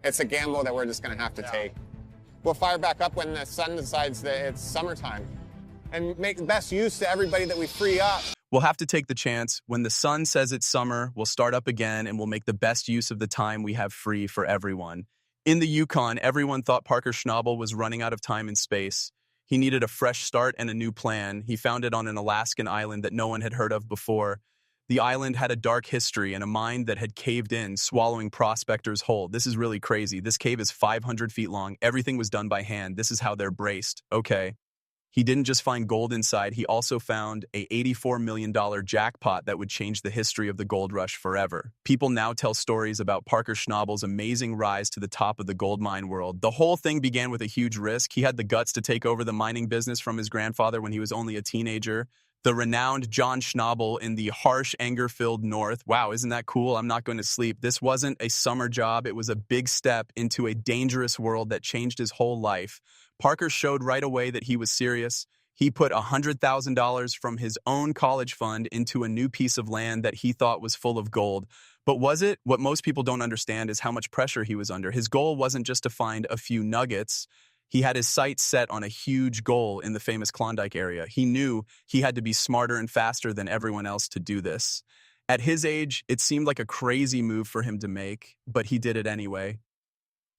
It's a gamble that we're just going to have to take. We'll fire back up when the sun decides that it's summertime and make the best use to everybody that we free up. We'll have to take the chance. When the sun says it's summer, we'll start up again and we'll make the best use of the time we have free for everyone. In the Yukon, everyone thought Parker Schnabel was running out of time in space. He needed a fresh start and a new plan. He found it on an Alaskan island that no one had heard of before. The island had a dark history and a mine that had caved in, swallowing prospectors whole. This is really crazy. This cave is 500 feet long. Everything was done by hand. This is how they're braced. Okay. He didn't just find gold inside, he also found a $84 million jackpot that would change the history of the gold rush forever. People now tell stories about Parker Schnabel's amazing rise to the top of the gold mine world. The whole thing began with a huge risk. He had the guts to take over the mining business from his grandfather when he was only a teenager. The renowned John Schnabel in the harsh, anger-filled north. Wow, isn't that cool? I'm not going to sleep. This wasn't a summer job. It was a big step into a dangerous world that changed his whole life. Parker showed right away that he was serious. He put $100,000 from his own college fund into a new piece of land that he thought was full of gold. But was it? What most people don't understand is how much pressure he was under. His goal wasn't just to find a few nuggets. He had his sights set on a huge goal in the famous Klondike area. He knew he had to be smarter and faster than everyone else to do this. At his age, it seemed like a crazy move for him to make, but he did it anyway.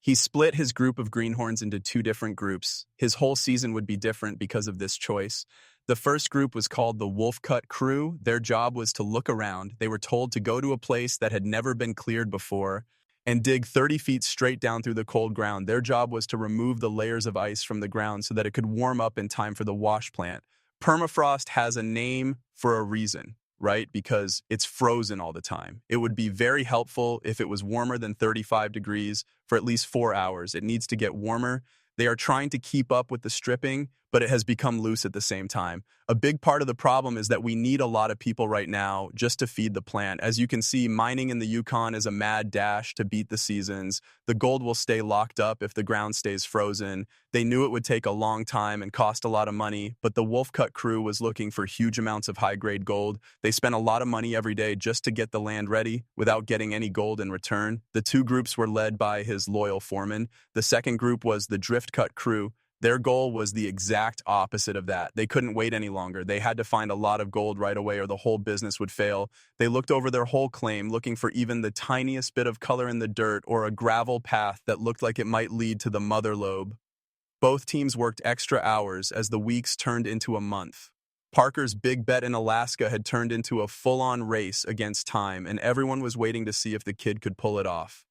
He split his group of greenhorns into two different groups. His whole season would be different because of this choice. The first group was called the Wolf Cut Crew. Their job was to look around. They were told to go to a place that had never been cleared before and dig 30 feet straight down through the cold ground. Their job was to remove the layers of ice from the ground so that it could warm up in time for the wash plant. Permafrost has a name for a reason, right? Because it's frozen all the time. It would be very helpful if it was warmer than 35 degrees for at least 4 hours. It needs to get warmer. They are trying to keep up with the stripping, but it has become loose at the same time. A big part of the problem is that we need a lot of people right now just to feed the plant. As you can see, mining in the Yukon is a mad dash to beat the seasons. The gold will stay locked up if the ground stays frozen. They knew it would take a long time and cost a lot of money, but the Wolf Cut Crew was looking for huge amounts of high-grade gold. They spent a lot of money every day just to get the land ready without getting any gold in return. The two groups were led by his loyal foreman. The second group was the Drift Cut Crew. Their goal was the exact opposite of that. They couldn't wait any longer. They had to find a lot of gold right away or the whole business would fail. They looked over their whole claim, looking for even the tiniest bit of color in the dirt or a gravel path that looked like it might lead to the mother lobe. Both teams worked extra hours as the weeks turned into a month. Parker's big bet in Alaska had turned into a full-on race against time, and everyone was waiting to see if the kid could pull it off.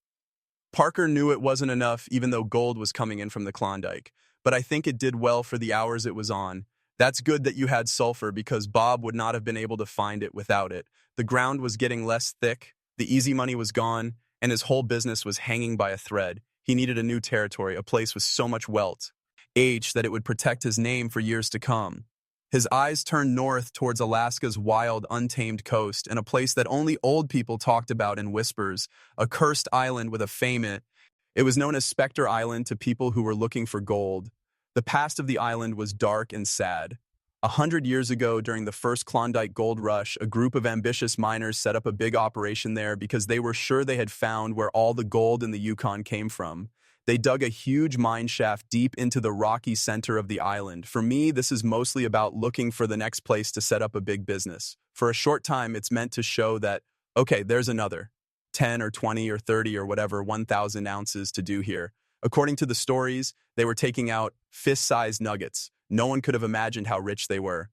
Parker knew it wasn't enough, even though gold was coming in from the Klondike. But I think it did well for the hours it was on. That's good that you had sulfur because Bob would not have been able to find it without it. The ground was getting less thick, the easy money was gone, and his whole business was hanging by a thread. He needed a new territory, a place with so much wealth, that it would protect his name for years to come. His eyes turned north towards Alaska's wild, untamed coast and a place that only old people talked about in whispers, a cursed island with a fame in it. It was known as Spectre Island to people who were looking for gold. The past of the island was dark and sad. 100 years ago, during the first Klondike gold rush, a group of ambitious miners set up a big operation there because they were sure they had found where all the gold in the Yukon came from. They dug a huge mine shaft deep into the rocky center of the island. For me, this is mostly about looking for the next place to set up a big business. For a short time, it's meant to show that, okay, there's another 10 or 20 or 30 or whatever 1,000 ounces to do here. According to the stories, they were taking out fist-sized nuggets. No one could have imagined how rich they were.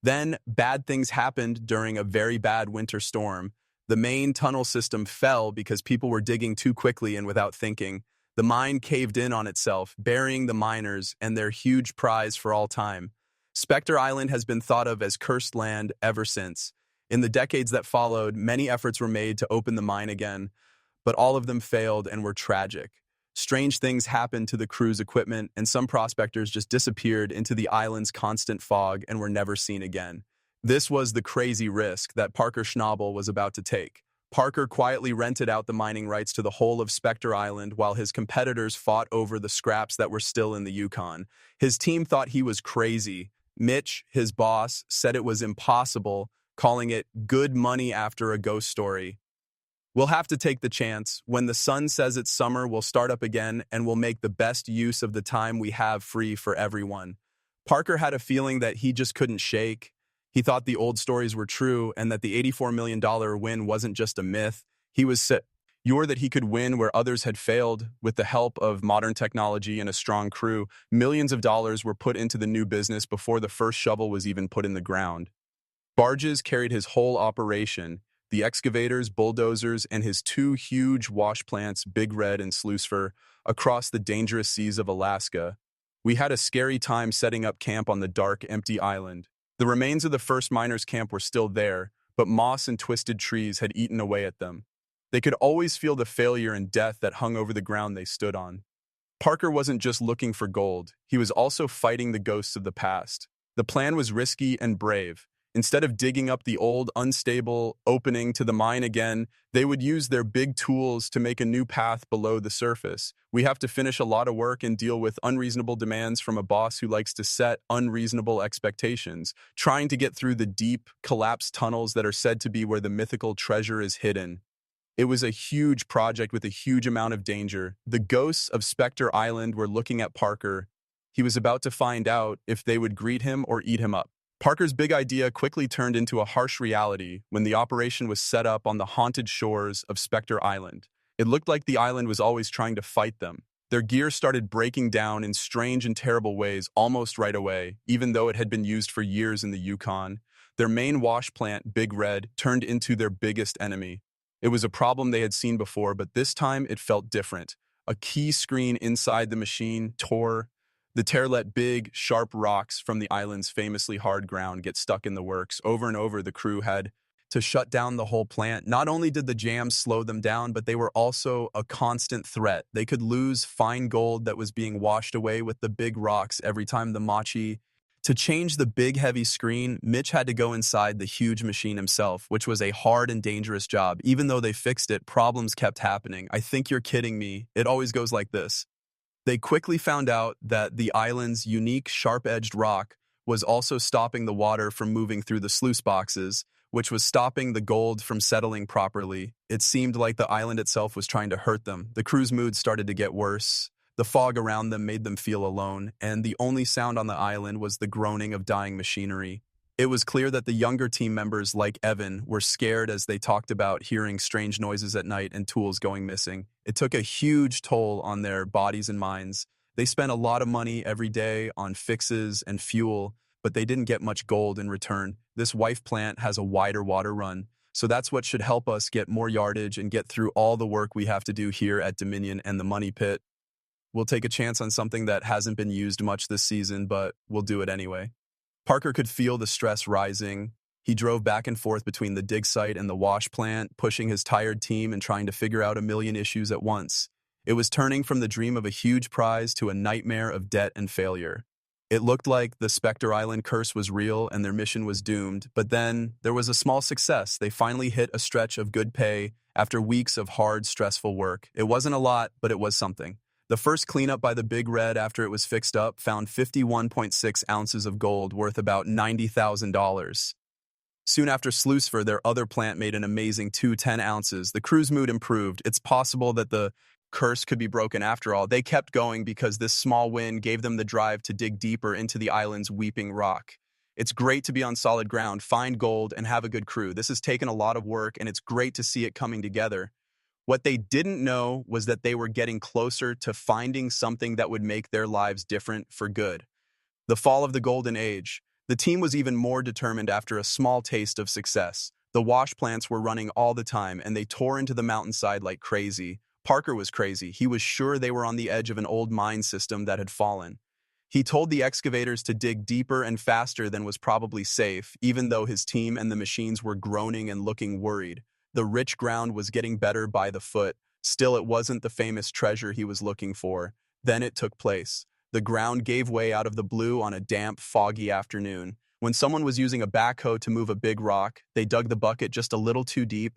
Then, bad things happened during a very bad winter storm. The main tunnel system fell because people were digging too quickly and without thinking. The mine caved in on itself, burying the miners and their huge prize for all time. Spectre Island has been thought of as cursed land ever since. In the decades that followed, many efforts were made to open the mine again, but all of them failed and were tragic. Strange things happened to the crew's equipment, and some prospectors just disappeared into the island's constant fog and were never seen again. This was the crazy risk that Parker Schnabel was about to take. Parker quietly rented out the mining rights to the whole of Spectre Island while his competitors fought over the scraps that were still in the Yukon. His team thought he was crazy. Mitch, his boss, said it was impossible, calling it good money after a ghost story. We'll have to take the chance. When the sun says it's summer, we'll start up again and we'll make the best use of the time we have free for everyone. Parker had a feeling that he just couldn't shake. He thought the old stories were true and that the $84 million win wasn't just a myth. He was secure that he could win where others had failed. With the help of modern technology and a strong crew, millions of dollars were put into the new business before the first shovel was even put in the ground. Barges carried his whole operation, the excavators, bulldozers, and his two huge wash plants, Big Red and Sluicer, across the dangerous seas of Alaska. We had a scary time setting up camp on the dark, empty island. The remains of the first miners' camp were still there, but moss and twisted trees had eaten away at them. They could always feel the failure and death that hung over the ground they stood on. Parker wasn't just looking for gold, he was also fighting the ghosts of the past. The plan was risky and brave. Instead of digging up the old, unstable opening to the mine again, they would use their big tools to make a new path below the surface. We have to finish a lot of work and deal with unreasonable demands from a boss who likes to set unreasonable expectations, trying to get through the deep, collapsed tunnels that are said to be where the mythical treasure is hidden. It was a huge project with a huge amount of danger. The ghosts of Spectre Island were looking at Parker. He was about to find out if they would greet him or eat him up. Parker's big idea quickly turned into a harsh reality when the operation was set up on the haunted shores of Spectre Island. It looked like the island was always trying to fight them. Their gear started breaking down in strange and terrible ways almost right away, even though it had been used for years in the Yukon. Their main wash plant, Big Red, turned into their biggest enemy. It was a problem they had seen before, but this time it felt different. A key screen inside the machine tore. The tear let big, sharp rocks from the island's famously hard ground get stuck in the works. Over and over, the crew had to shut down the whole plant. Not only did the jams slow them down, but they were also a constant threat. They could lose fine gold that was being washed away with the big rocks every time the machi. To change the big, heavy screen, Mitch had to go inside the huge machine himself, which was a hard and dangerous job. Even though they fixed it, problems kept happening. I think you're kidding me. It always goes like this. They quickly found out that the island's unique sharp-edged rock was also stopping the water from moving through the sluice boxes, which was stopping the gold from settling properly. It seemed like the island itself was trying to hurt them. The crew's mood started to get worse. The fog around them made them feel alone, and the only sound on the island was the groaning of dying machinery. It was clear that the younger team members, like Evan, were scared as they talked about hearing strange noises at night and tools going missing. It took a huge toll on their bodies and minds. They spent a lot of money every day on fixes and fuel, but they didn't get much gold in return. This wife plant has a wider water run, so that's what should help us get more yardage and get through all the work we have to do here at Dominion and the Money Pit. We'll take a chance on something that hasn't been used much this season, but we'll do it anyway. Parker could feel the stress rising. He drove back and forth between the dig site and the wash plant, pushing his tired team and trying to figure out a million issues at once. It was turning from the dream of a huge prize to a nightmare of debt and failure. It looked like the Spectre Island curse was real and their mission was doomed, but then there was a small success. They finally hit a stretch of good pay after weeks of hard, stressful work. It wasn't a lot, but it was something. The first cleanup by the Big Red after it was fixed up found 51.6 ounces of gold worth about $90,000. Soon after Sluicer, their other plant made an amazing 210 ounces. The crew's mood improved. It's possible that the curse could be broken after all. They kept going because this small win gave them the drive to dig deeper into the island's weeping rock. It's great to be on solid ground, find gold, and have a good crew. This has taken a lot of work, and it's great to see it coming together. What they didn't know was that they were getting closer to finding something that would make their lives different for good. The fall of the Golden Age. The team was even more determined after a small taste of success. The wash plants were running all the time, and they tore into the mountainside like crazy. Parker was crazy. He was sure they were on the edge of an old mine system that had fallen. He told the excavators to dig deeper and faster than was probably safe, even though his team and the machines were groaning and looking worried. The rich ground was getting better by the foot. Still, it wasn't the famous treasure he was looking for. Then it took place. The ground gave way out of the blue on a damp, foggy afternoon. When someone was using a backhoe to move a big rock, they dug the bucket just a little too deep,